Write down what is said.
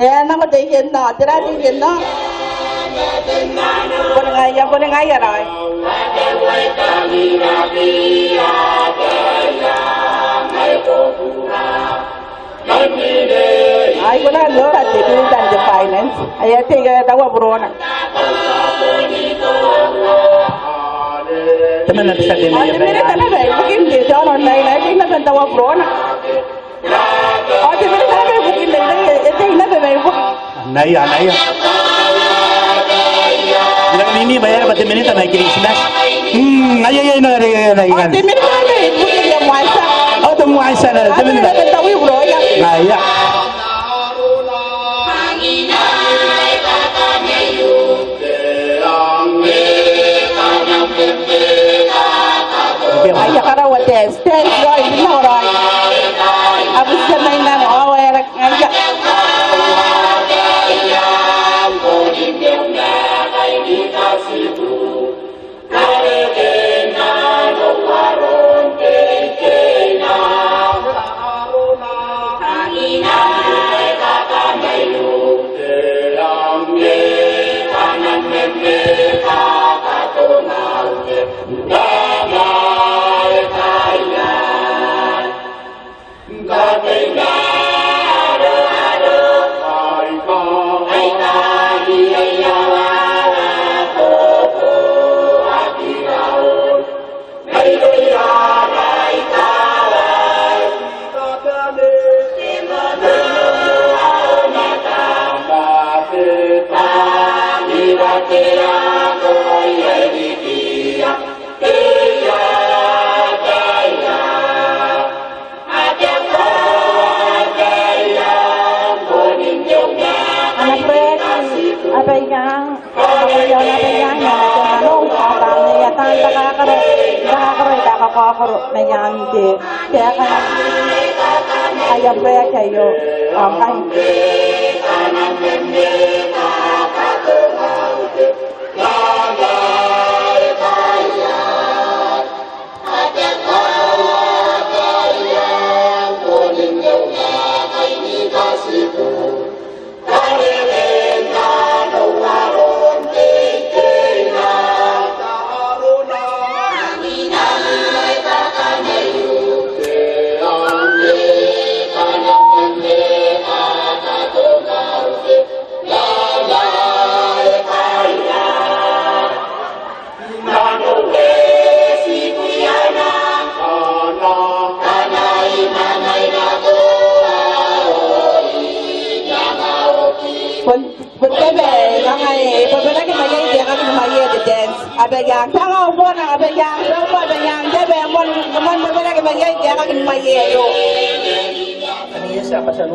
nó có đi hiện nọ, chứ đã đi hiện nọ. Con ngay rồi. Ai có nói là chỉ đi dành cho finance. Ai thì cái tao bro nè. Teman nak bisa dia Ai mere tao về booking để cho online này, chính là bên tao bro nè. Ai thì mere tao về booking để chính là về book. Nai ya. Bilang ini bayar berapa menit tak naik Isnas? Ayo naik kan. Ai thì mere tao về booking yang WhatsApp. Oh temu Aisyah dah. Ai thì bên tao bro ya. Nah ya. Ay, akara wate stand right no right. Abu sama ina no era ngaya. Ayam berak kayu, ampai. Abang tangan pun abang yang jabe mon mon berbeza ke bagai dia akan maye yo. Ini siapa sih?